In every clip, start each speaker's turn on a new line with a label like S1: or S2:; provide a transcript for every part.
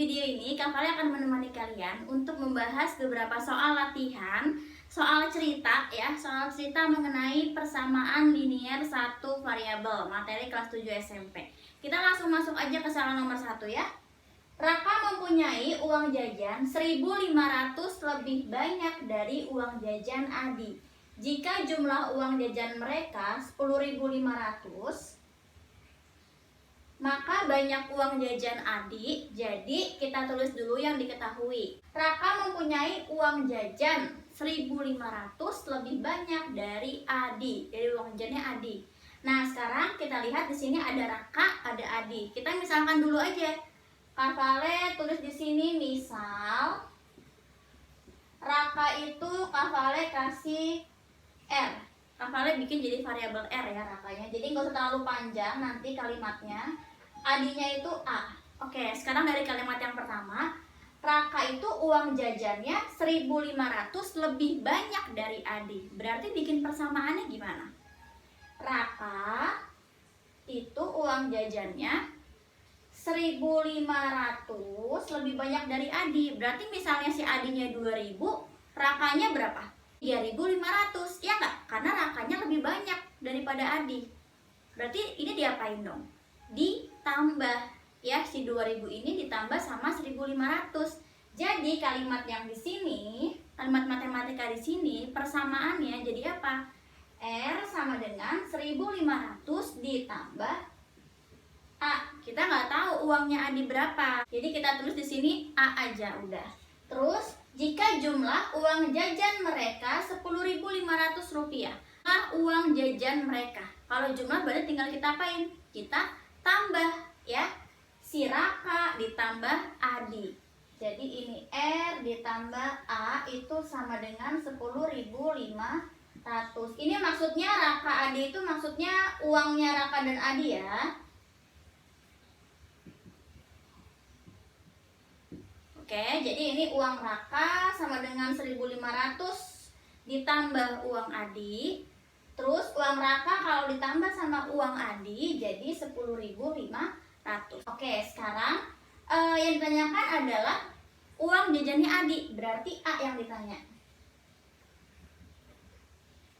S1: video ini, Kak Vale akan menemani kalian untuk membahas beberapa soal latihan, soal cerita ya, soal cerita mengenai persamaan linier satu variabel, materi kelas 7 SMP. Kita langsung masuk aja ke soal nomor 1 ya. Raka mempunyai uang jajan 1.500 lebih banyak dari uang jajan Adi. Jika jumlah uang jajan mereka 10.500, maka banyak uang jajan Adi. Jadi kita tulis dulu yang diketahui. Raka mempunyai uang jajan 1.500 lebih banyak dari Adi, dari uang jajannya Adi. Nah, sekarang kita lihat di sini ada Raka, ada Adi. Kita misalkan dulu aja. Kak Vale tulis di sini misal Raka itu Kak Vale kasih R. Kak Vale bikin jadi variabel R ya Rakanya. Jadi nggak usah terlalu panjang nanti kalimatnya. Adinya itu A. Oke, sekarang dari kalimat yang pertama, Raka itu uang jajannya 1.500 lebih banyak dari Adi. Berarti bikin persamaannya gimana? Raka itu uang jajannya 1.500 lebih banyak dari Adi. Berarti misalnya si Adinya 2.000, Rakanya berapa? 3.500. Ya enggak? Karena Rakanya lebih banyak daripada Adi. Berarti ini diapain dong? Ditambah ya, si 2000 ini ditambah sama 1.500. Jadi kalimat yang di sini, kalimat matematika di sini persamaannya jadi apa? R sama dengan 1.500 ditambah A. Kita nggak tahu uangnya Adi berapa. Jadi kita tulis di sini A aja udah. Terus jika jumlah uang jajan mereka 10.500 rupiah. Nah, uang jajan mereka. Kalau jumlah berarti tinggal kita apain? Kita tambah ya, si Raka ditambah Adi. Jadi ini R ditambah A itu sama dengan 10.500. Ini maksudnya Raka Adi itu maksudnya uangnya Raka dan Adi ya. Oke, jadi ini uang Raka sama dengan 1.500 ditambah uang Adi. Terus uang Raka kalau ditambah sama uang Adi jadi 10.500. Oke, sekarang yang ditanyakan adalah uang jajannya Adi. Berarti A yang ditanya.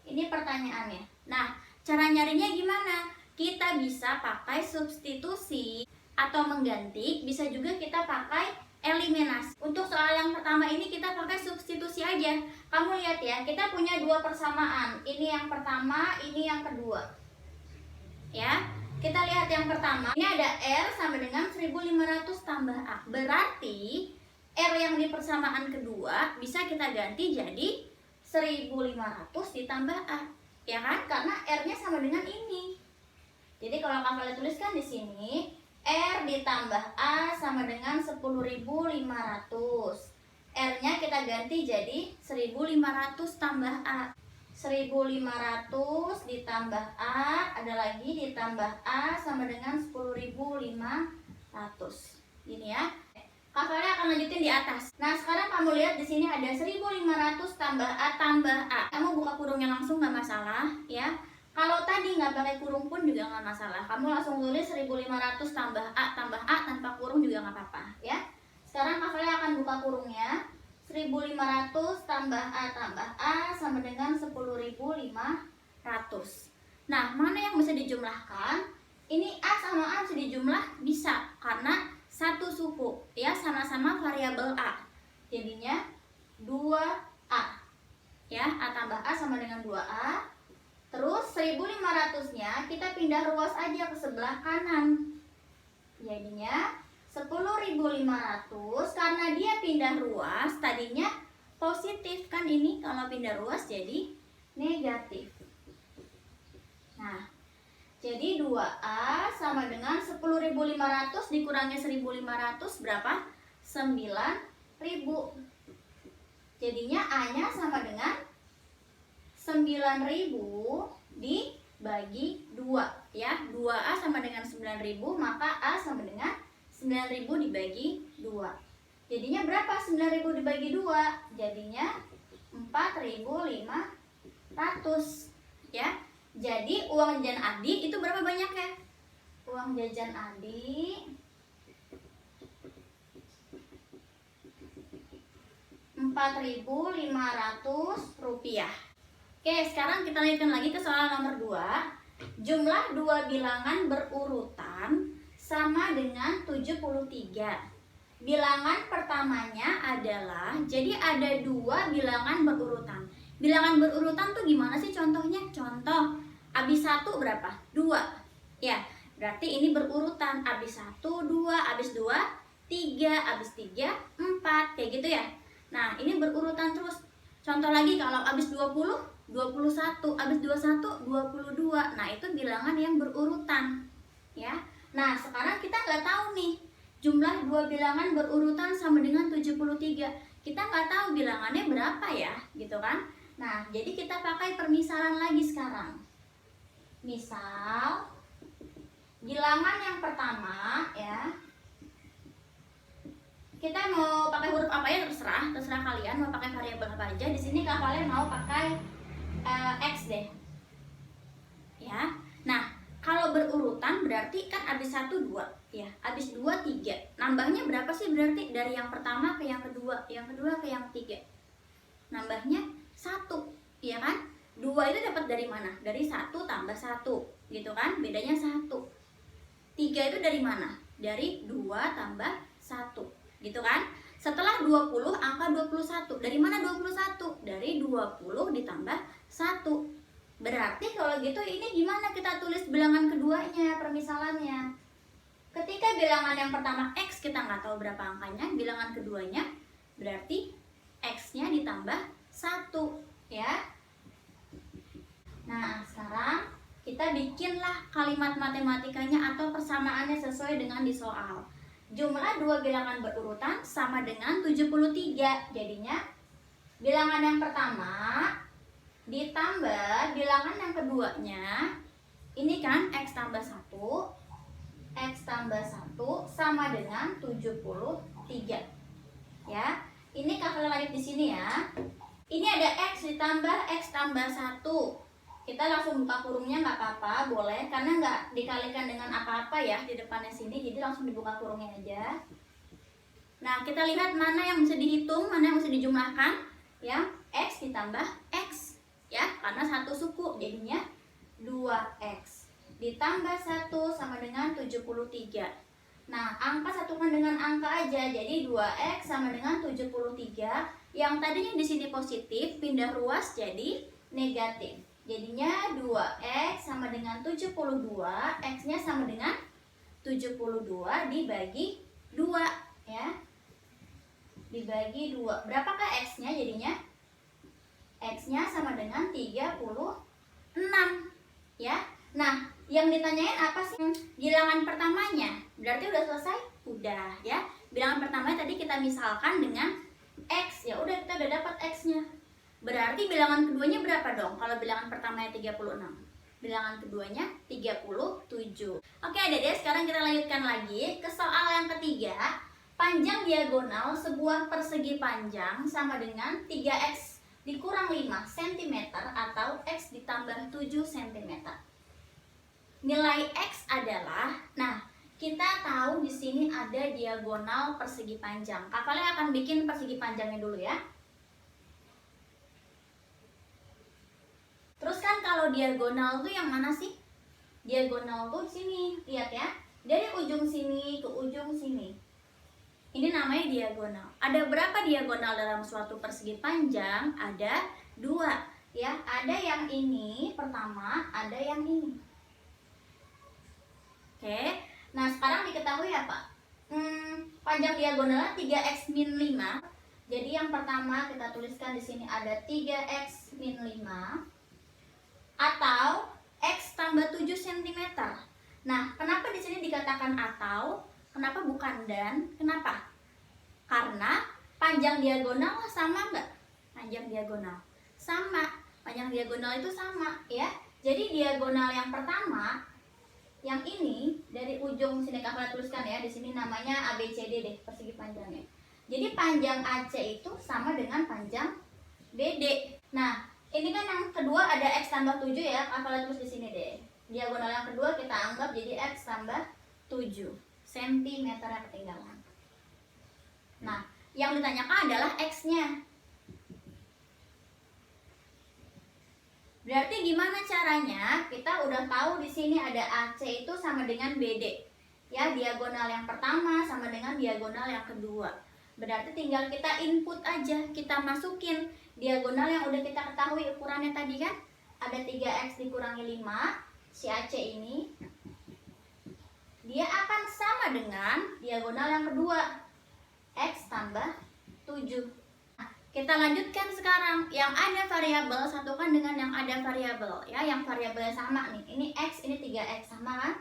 S1: Ini pertanyaannya. Nah, cara nyarinya gimana? Kita bisa pakai substitusi atau mengganti. Bisa juga kita pakai eliminasi. Untuk soal yang pertama ini kita pakai substitusi aja. Kamu lihat ya, kita punya dua persamaan. Ini yang pertama, ini yang kedua. Ya, kita lihat yang pertama. Ini ada R sama dengan 1.500 tambah A. Berarti R yang di persamaan kedua bisa kita ganti jadi 1.500 ditambah A. Ya kan? Karena R-nya sama dengan ini. Jadi kalau kamu tuliskan di sini R ditambah A sama dengan 10.500. R-nya kita ganti jadi 1.500 tambah A. 1.500 ditambah A, ada lagi ditambah A sama dengan 10.500. Ini ya. Kak Vale akan lanjutin di atas. Nah, sekarang kamu lihat di sini ada 1.500 tambah A tambah A. Kamu buka kurungnya langsung nggak masalah ya. Kalau tadi nggak pakai kurung pun juga nggak masalah. Kamu langsung tulis 1.500 tambah A tanpa kurung juga nggak apa-apa ya. Sekarang Kak Vale akan buka kurungnya. 1.500 tambah A sama dengan 10.500. Nah, mana yang bisa dijumlahkan? Ini A sama A bisa dijumlah? Bisa, karena satu suku ya, sama-sama variabel A. Jadinya 2A ya, A tambah A sama dengan 2A. Terus 1.500-nya kita pindah ruas aja ke sebelah kanan. Jadinya 10.500 karena dia pindah ruas, tadinya positif kan, ini kalau pindah ruas jadi negatif. Nah, jadi 2A sama dengan 10.500 dikurangi 1.500 berapa? 9.000. Jadinya A-nya sama dengan 9.000 dibagi 2 ya. 2A sama dengan 9.000, maka A sama dengan 9.000 dibagi 2. Jadinya berapa 9.000 dibagi 2? Jadinya 4.500 ya. Jadi uang jajan Adi itu berapa banyaknya? Uang jajan Adi Rp4.500. Oke, sekarang kita lanjutkan lagi ke soal nomor 2. Jumlah dua bilangan berurutan sama dengan 73. Bilangan pertamanya adalah, jadi ada dua bilangan berurutan. Bilangan berurutan tuh gimana sih contohnya? Contoh, abis 1 berapa? 2. Ya, berarti ini berurutan. Abis 1, 2, abis 2, 3, abis 3, 4. Kayak gitu ya. Nah, ini berurutan terus. Contoh lagi, kalau abis 20, 21, abis 21, 22. Nah, itu bilangan yang berurutan. Ya. Nah, sekarang kita nggak tahu nih. Jumlah dua bilangan berurutan sama dengan 73. Kita nggak tahu bilangannya berapa ya, gitu kan? Nah, jadi kita pakai permisalan lagi sekarang. Misal, bilangan yang pertama ya, kita mau pakai huruf apa ya terserah kalian mau pakai variabel apa aja. Di sini kalian mau pakai X deh. Ya. Nah, kalau berurutan berarti kan habis 1 2, ya. Habis 2 3. Nambahnya berapa sih berarti dari yang pertama ke yang kedua ke yang ketiga? Nambahnya 1, ya kan? 2 itu dapat dari mana? Dari 1 tambah 1, gitu kan? Bedanya 1. 3 itu dari mana? Dari 2 tambah 1, gitu kan? Setelah 20, angka 21. Dari mana 21? Dari 20 ditambah 1. Berarti kalau gitu ini gimana kita tulis bilangan keduanya, permisalannya? Ketika bilangan yang pertama X kita nggak tahu berapa angkanya, bilangan keduanya berarti X-nya ditambah 1, ya. Nah, sekarang kita bikinlah kalimat matematikanya atau persamaannya sesuai dengan di soal. Jumlah dua bilangan berurutan sama dengan 73. Jadinya bilangan yang pertama ditambah bilangan yang keduanya. Ini kan X tambah 1. X tambah 1 sama dengan 73. Ya. Ini kakak lanjut di sini ya. Ini ada X ditambah X tambah 1. Kita langsung buka kurungnya nggak apa-apa, boleh, karena nggak dikalikan dengan apa-apa ya di depannya sini, jadi langsung dibuka kurungnya aja. Nah, kita lihat mana yang bisa dihitung, mana yang bisa dijumlahkan. Ya, X ditambah X, ya, karena satu suku, jadinya 2X. Ditambah 1 sama dengan 73. Nah, angka satukan dengan angka aja, jadi 2X sama dengan 73. Yang tadinya di sini positif, pindah ruas jadi negatif. Jadinya 2X sama dengan 72, X-nya sama dengan 72 dibagi 2, ya. Dibagi 2. Berapakah X-nya jadinya? X-nya sama dengan 36, ya. Nah, yang ditanyain apa sih? Bilangan pertamanya. Berarti udah selesai? Udah, ya. Bilangan pertamanya tadi kita misalkan dengan X. Ya udah, kita udah dapat X-nya. Berarti bilangan keduanya berapa dong? Kalau bilangan pertamanya 36, bilangan keduanya 37. Oke adik-adik, sekarang kita lanjutkan lagi ke soal yang ketiga. Panjang diagonal sebuah persegi panjang sama dengan 3X dikurang 5 cm atau X ditambah 7 cm. Nilai X adalah, nah kita tahu di sini ada diagonal persegi panjang. Kakaknya akan bikin persegi panjangnya dulu ya. Terus kan kalau diagonal tuh yang mana sih? Diagonal tuh sini, lihat ya. Dari ujung sini ke ujung sini. Ini namanya diagonal. Ada berapa diagonal dalam suatu persegi panjang? Ada 2, ya. Ada yang ini pertama, ada yang ini. Oke. Nah, sekarang diketahui apa? Panjang diagonalnya 3X min 5. Jadi yang pertama kita tuliskan di sini ada 3X min 5. Atau X tambah 7 cm. Nah, kenapa di sini dikatakan atau? Kenapa bukan dan? Kenapa? Karena panjang diagonal sama nggak? Panjang diagonal sama. Panjang diagonal itu sama, ya. Jadi diagonal yang pertama, yang ini dari ujung sini kakak tuliskan ya. Di sini namanya ABCD deh, persegi panjangnya. Jadi panjang AC itu sama dengan panjang BD. Nah, ini kan yang kedua ada X tambah 7 ya, kakak tulis di sini deh. Diagonal yang kedua kita anggap jadi X tambah 7 cm yang ketinggalan. Nah, yang ditanyakan adalah X-nya. Berarti gimana caranya? Kita udah tahu di sini ada AC itu sama dengan BD. Ya, diagonal yang pertama sama dengan diagonal yang kedua. Berarti tinggal kita input aja, kita masukin diagonal yang udah kita ketahui ukurannya tadi kan. Ada 3x dikurangi 5, si AC ini dia akan sama dengan diagonal yang kedua, x tambah 7. Kita lanjutkan sekarang, yang ada variabel satukan dengan yang ada variabel ya, yang variabelnya sama nih. Ini x, ini 3x sama kan?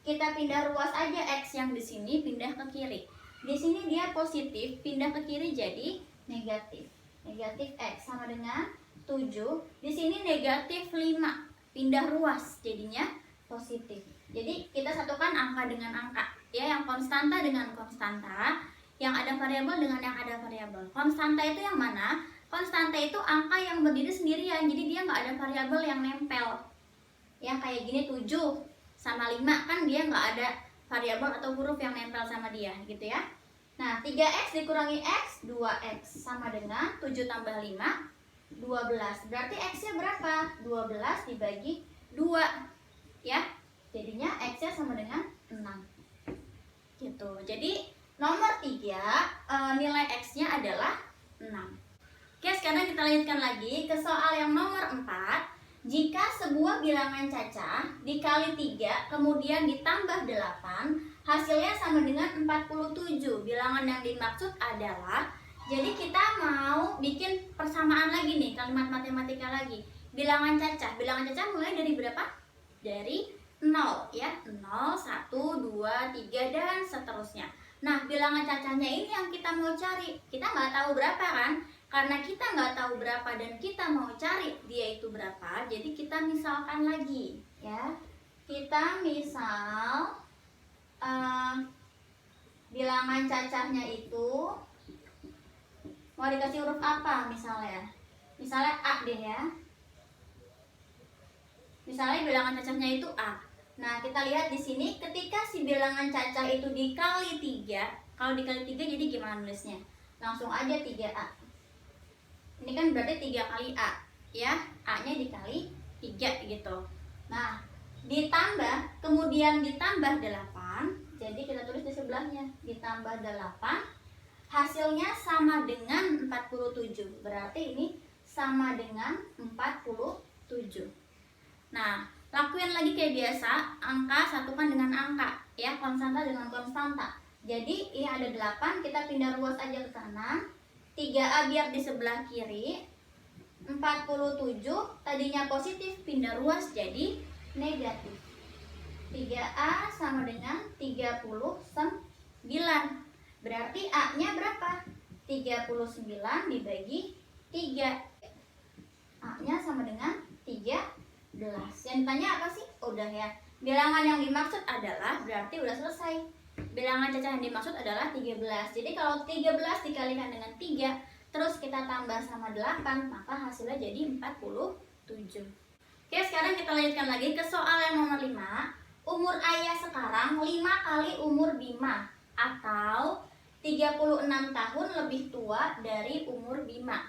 S1: Kita pindah ruas aja x yang di sini pindah ke kiri. Di sini dia positif, pindah ke kiri jadi negatif. Negatif x sama dengan 7. Di sini negatif 5, pindah ruas jadinya positif. Jadi kita satukan angka dengan angka ya, yang konstanta dengan konstanta, yang ada variabel dengan yang ada variabel. Konstanta itu yang mana? Konstanta itu angka yang berdiri sendirian, jadi dia nggak ada variabel yang nempel. Ya kayak gini 7 sama 5 kan dia nggak ada variabel atau huruf yang nempel sama dia gitu ya. Nah 3x dikurangi x, 2x sama dengan 7 tambah 5, 12. Berarti x-nya berapa? 12 dibagi 2 ya. Jadinya x-nya sama dengan 6 gitu. Jadi nomor 3 nilai x-nya adalah 6. Oke, sekarang kita lanjutkan lagi ke soal yang nomor 4. Jika sebuah bilangan cacah dikali 3 kemudian ditambah 8, hasilnya sama dengan 47. Bilangan yang dimaksud adalah, jadi kita mau bikin persamaan lagi nih, kalimat matematika lagi. Bilangan cacah mulai dari berapa? Dari 0 ya, 0, 1, 2, 3 dan seterusnya. Nah, bilangan cacahnya ini yang kita mau cari. Kita nggak tahu berapa kan? Karena kita nggak tahu berapa dan kita mau cari dia itu berapa, jadi kita misalkan lagi ya. Kita misal bilangan cacahnya itu mau dikasih huruf apa misalnya? Misalnya A deh ya. Misalnya bilangan cacahnya itu A. Nah, kita lihat di sini ketika si bilangan cacah itu dikali 3, kalau dikali 3 jadi gimana nulisnya? Langsung aja 3A. Ini kan berarti 3 kali A ya, A-nya dikali 3 gitu. Nah, ditambah, kemudian ditambah 8, jadi kita tulis di sebelahnya, ditambah 8, hasilnya sama dengan 47. Berarti ini sama dengan 47. Nah, lakuin lagi kayak biasa, angka satukan dengan angka ya, konstanta dengan konstanta. Jadi ini ada 8, kita pindah ruas aja ke kanan. 3A biar di sebelah kiri. 47 tadinya positif, pindah ruas jadi negatif. 3A sama dengan 39. Berarti A-nya berapa? 39 dibagi 3. A-nya sama dengan 13. Yang ditanya apa sih? Udah ya. Bilangan yang dimaksud adalah, berarti udah selesai. Bilangan cacah yang dimaksud adalah 13. Jadi kalau 13 dikalikan dengan 3, terus kita tambah sama 8, maka hasilnya jadi 47. Oke, sekarang kita lanjutkan lagi ke soal yang nomor 5. Umur ayah sekarang 5 kali umur Bima, atau 36 tahun lebih tua dari umur Bima.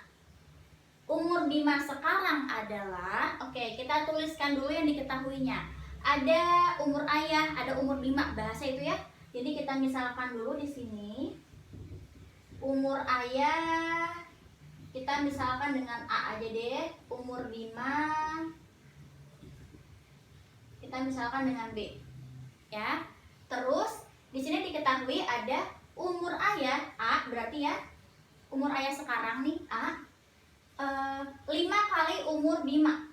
S1: Umur Bima sekarang adalah, oke, kita tuliskan dulu yang diketahuinya. Ada umur ayah, ada umur Bima, bahasa itu ya. Jadi kita misalkan dulu di sini umur ayah kita misalkan dengan A aja deh, umur Bima kita misalkan dengan B ya. Terus di sini diketahui ada umur ayah A, berarti ya umur ayah sekarang nih A 5 kali umur Bima,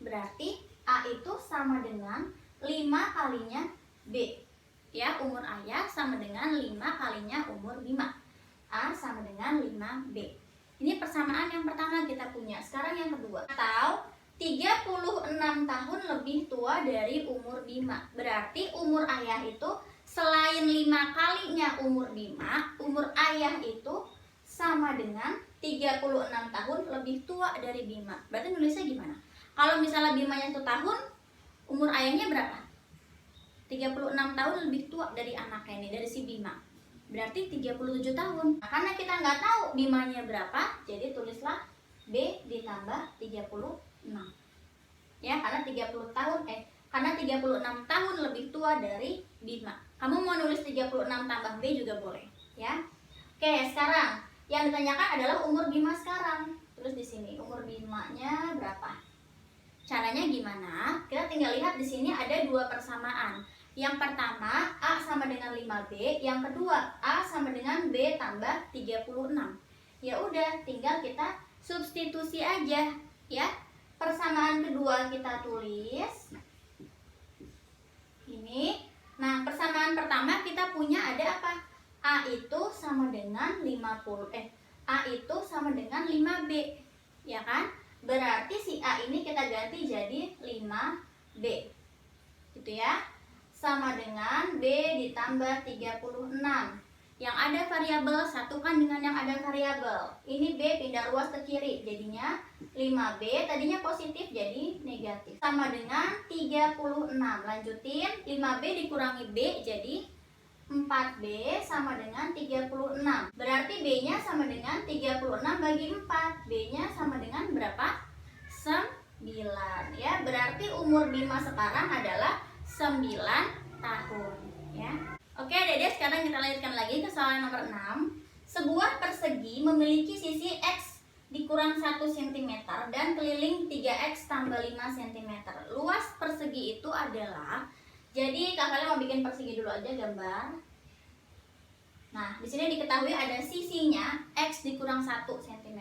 S1: berarti A itu sama dengan 5 kalinya B ya. Umur ayah sama dengan 5 kalinya umur Bima. A sama dengan 5B. Ini persamaan yang pertama kita punya. Sekarang yang kedua. Atau 36 tahun lebih tua dari umur Bima. Berarti umur ayah itu selain 5 kalinya umur Bima, umur ayah itu sama dengan 36 tahun lebih tua dari Bima. Berarti nulisnya gimana? Kalau misalnya Bimanya 1 tahun, umur ayahnya berapa? 36 tahun lebih tua dari anaknya ini, dari si Bima. Berarti 37 tahun. Nah, karena kita nggak tahu Bimanya berapa, jadi tulislah B ditambah 36. Ya, karena 36 tahun lebih tua dari Bima. Kamu mau nulis 36 tambah B juga boleh, ya. Oke, sekarang yang ditanyakan adalah umur Bima sekarang. Terus di sini umur Bimanya berapa? Caranya gimana? Kita tinggal lihat di sini ada dua persamaan. Yang pertama A sama dengan 5B, yang kedua A sama dengan B tambah 36. Ya udah, tinggal kita substitusi aja, ya. Persamaan kedua kita tulis ini. Nah, persamaan pertama kita punya ada apa? A itu sama dengan 50 A itu sama dengan 5B, ya kan? Berarti si A ini kita ganti jadi 5B, gitu ya. Sama dengan B ditambah 36. Yang ada variabel satukan dengan yang ada variabel. Ini B pindah ruas ke kiri, jadinya 5B tadinya positif jadi negatif. Sama dengan 36. Lanjutin, 5B dikurangi B jadi 4B sama dengan 36. Berarti B-nya sama dengan 36 bagi 4. B-nya sama dengan berapa? 9, ya. Berarti umur Bima sekarang adalah 9 tahun, ya. Oke, Dedek, sekarang kita lanjutkan lagi ke soal nomor 6. Sebuah persegi memiliki sisi X dikurang 1 cm dan keliling 3X tambah 5 cm. Luas persegi itu adalah, jadi kakaknya mau bikin persegi dulu aja gambar. Nah, di sini diketahui ada sisinya X dikurang 1 cm.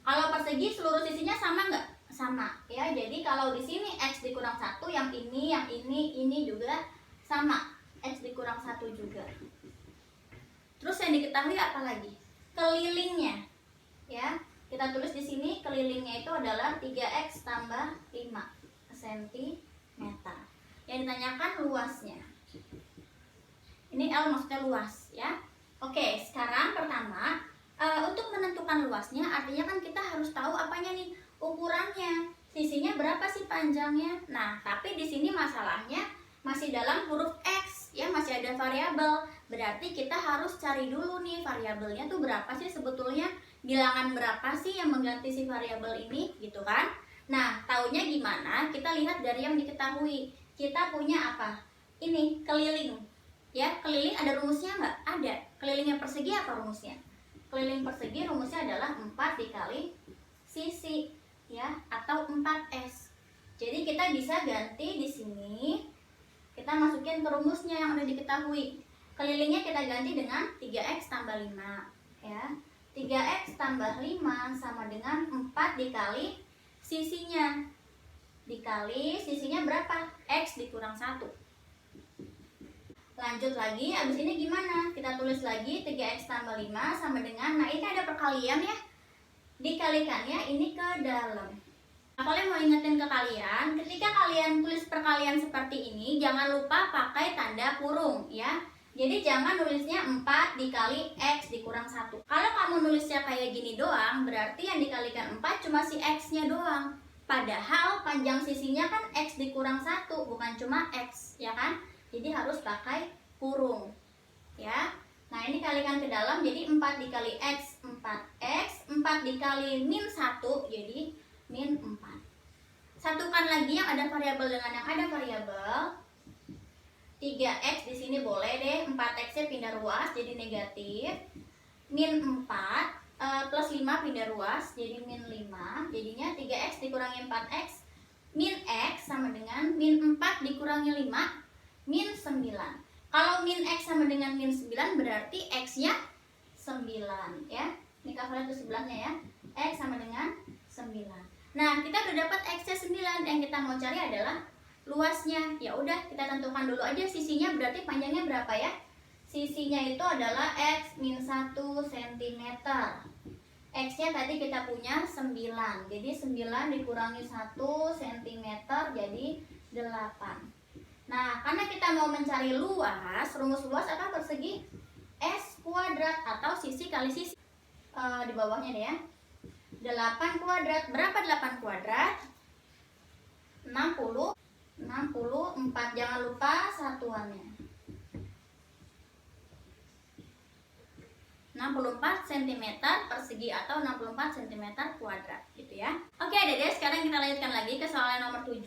S1: Kalau persegi seluruh sisinya sama nggak? Sama, ya. Jadi kalau di sini X dikurang 1, yang ini juga sama, X dikurang 1 juga. Terus yang diketahui apa lagi? Kelilingnya, ya. Kita tulis di sini kelilingnya itu adalah 3X tambah 5 cm. Yang ditanyakan luasnya. Ini L maksudnya luas, ya. Oke, sekarang pertama untuk menentukan luasnya, artinya kan kita harus tahu apanya nih, ukurannya. Sisinya berapa sih panjangnya? Nah, tapi di sini masalahnya masih dalam huruf X, ya, masih ada variabel. Berarti kita harus cari dulu nih variabelnya tuh berapa sih sebetulnya, bilangan berapa sih yang mengganti si variabel ini, gitu kan? Nah, taunya gimana? Kita lihat dari yang diketahui. Kita punya apa? Ini keliling, ya. Keliling ada rumusnya nggak? Ada. Kelilingnya persegi apa rumusnya? Keliling persegi rumusnya adalah 4 dikali sisi, ya, atau 4S. Jadi kita bisa ganti di sini. Kita masukin ke rumusnya yang udah diketahui. Kelilingnya kita ganti dengan 3X tambah 5, ya. 3X tambah 5 sama dengan 4 dikali sisinya. Dikali sisinya berapa? X dikurang 1. Lanjut lagi, abis ini gimana? Kita tulis lagi 3X tambah 5 sama dengan, nah ini ada perkalian, ya. Dikalikannya ini ke dalam. Nah, kalian mau ingetin ke kalian, ketika kalian tulis perkalian seperti ini, jangan lupa pakai tanda kurung, ya. Jadi jangan nulisnya 4 dikali X dikurang 1. Kalau kamu nulisnya kayak gini doang, berarti yang dikalikan 4 cuma si X-nya doang. Padahal panjang sisinya kan X dikurang 1, bukan cuma X, ya kan? Jadi harus pakai kurung, ya. Nah, ini kalikan ke dalam, jadi 4 dikali X, 4X. 4 dikali min 1, jadi min 4. Satukan lagi yang ada variabel dengan yang ada variabel. 3X di sini boleh deh, 4X-nya pindah ruas jadi negatif. Min 4 plus 5 pindah ruas jadi min 5. Jadinya 3X dikurangi 4X min X sama dengan min 4 dikurangi 5 min 9. Kalau min X sama dengan min 9 berarti X-nya 9, ya. Ini kakak lihat sebelahnya, ya. X sama dengan 9. Nah, kita udah dapat X-nya 9. Yang kita mau cari adalah luasnya. Ya udah, kita tentukan dulu aja sisinya, berarti panjangnya berapa, ya? Sisinya itu adalah X min 1 cm. X-nya tadi kita punya 9. Jadi 9 dikurangi 1 cm jadi 8. Nah, karena kita mau mencari luas, rumus luas apa persegi? S kuadrat atau sisi kali sisi. Di bawahnya deh, ya. 8 kuadrat. Berapa 8 kuadrat? 64. Jangan lupa satuannya. 64 cm persegi atau 64 cm kuadrat gitu ya. Oke Dede, sekarang kita lanjutkan lagi ke soal nomor 7.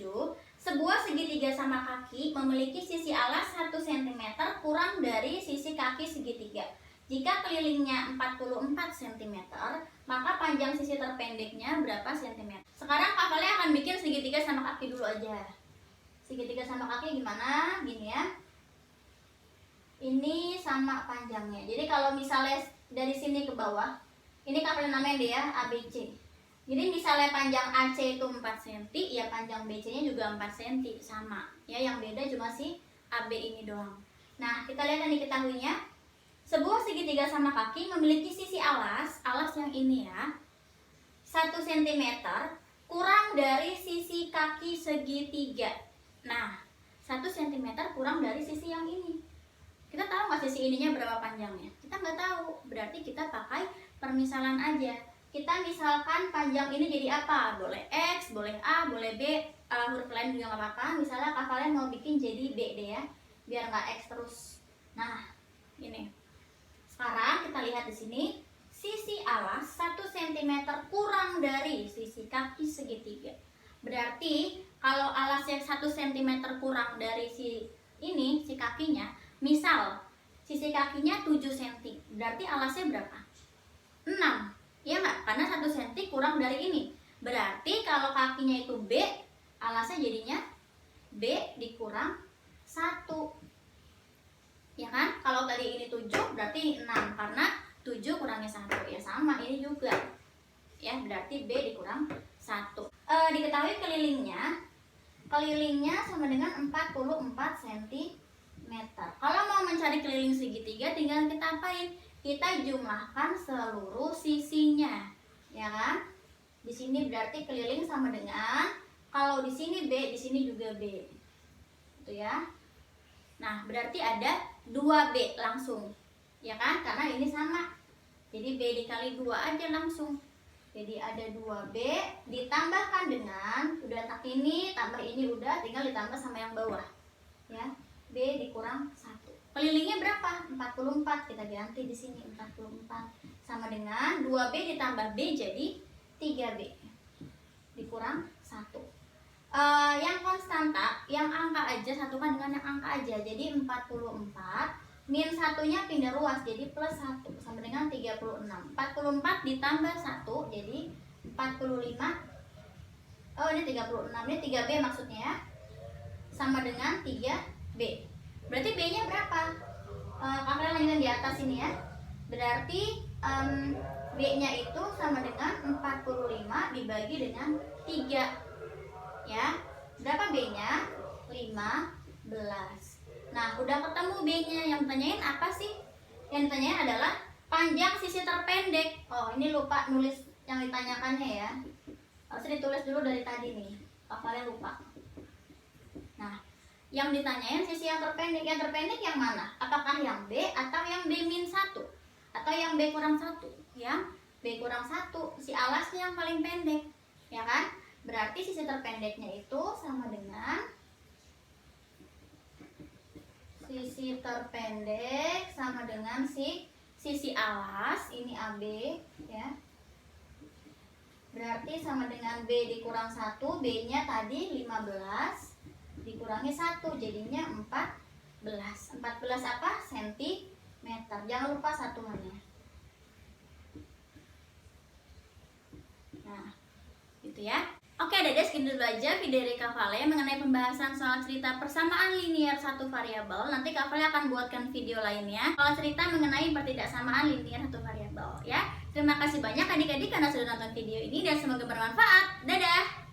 S1: Sebuah segitiga sama kaki memiliki sisi alas 1 cm kurang dari sisi kaki segitiga. Jika kelilingnya 44 cm, maka panjang sisi terpendeknya berapa cm? Sekarang kakaknya akan bikin segitiga sama kaki dulu aja. Segitiga sama kaki gimana? Gini ya. Ini sama panjangnya. Jadi kalau misalnya dari sini ke bawah, ini kakaknya namanya dia ABC. Jadi misalnya panjang AC itu 4 cm, ya panjang BC-nya juga 4 cm sama. Ya, yang beda cuma si AB ini doang. Nah, kita lihat yang diketahuinya. Sebuah segitiga sama kaki memiliki sisi alas yang ini ya, 1 cm kurang dari sisi kaki segitiga. Nah, 1 cm kurang dari sisi yang ini. Kita tahu nggak sisi ininya berapa panjangnya? Kita nggak tahu, berarti kita pakai permisalan aja. Kita misalkan panjang ini jadi apa? Boleh X, boleh A, boleh B, huruf lain juga nggak apa-apa. Misalnya kalian mau bikin jadi B deh ya, biar nggak X terus. Nah, ini. Sekarang kita lihat di sini, sisi alas 1 cm kurang dari sisi kaki segitiga. Berarti kalau alasnya 1 cm kurang dari si kakinya, misal sisi kakinya 7 cm, berarti alasnya berapa? 6. Ya nggak? Karena 1 cm kurang dari ini. Berarti kalau kakinya itu B, alasnya jadinya B dikurang 1. Ya kan? Kalau tadi ini 7 berarti 6, karena 7 kurangi 1. Ya sama, ini juga. Ya, berarti B dikurang 1. Diketahui kelilingnya sama dengan 44 cm. Kalau mau mencari keliling segitiga, tinggal kita apain? Kita jumlahkan seluruh sisinya. Ya kan? Di sini berarti keliling sama dengan, kalau di sini B, di sini juga B. Itu ya. Nah, berarti ada 2B langsung. Ya kan? Karena ini sama. Jadi B dikali 2 aja langsung. Jadi ada 2B ditambahkan dengan, udah tak ini, tambah ini udah, tinggal ditambah sama yang bawah. Ya. B dikurang 1. Kelilingnya berapa? 44. Kita ganti di sini 44. Sama dengan 2B ditambah B jadi 3B. Dikurang 1. Yang konstanta, yang angka aja, satukan dengan yang angka aja. Jadi 44 min satunya pindah ruas jadi plus 1 sama dengan 36. 44 ditambah 1 jadi 45. Oh, ini 36. Ini 3B maksudnya ya. Sama dengan 3B. Berarti B-nya berapa? Kalian lanjutkan di atas ini ya. Berarti B-nya itu sama dengan 45 dibagi dengan 3. Ya, berapa B-nya? 15. Nah, udah ketemu B-nya. Yang ditanyain apa sih? Yang ditanyain adalah panjang sisi terpendek. Oh, ini lupa nulis yang ditanyakannya ya. Harus ditulis dulu dari tadi nih. Kalian lupa. Nah, yang ditanyain sisi yang terpendek. Yang terpendek yang mana? Apakah yang B atau yang B-1? Atau yang B kurang 1? Yang B kurang 1. Si alasnya yang paling pendek. Ya kan? Berarti sisi terpendeknya itu sama dengan sisi terpendek sama dengan sisi alas, ini AB ya. Berarti sama dengan B dikurang 1, B-nya tadi 15 dikurangi 1 jadinya 14. 14 apa? Sentimeter. Jangan lupa satuannya. Nah, gitu ya. Oke Dede, segitu dulu aja video dari Kak Vale mengenai pembahasan soal cerita persamaan linear satu variabel. Nanti Kak Vale akan buatkan video lainnya soal cerita mengenai pertidaksamaan linear satu variabel ya. Terima kasih banyak adik-adik karena sudah nonton video ini dan semoga bermanfaat. Dadah!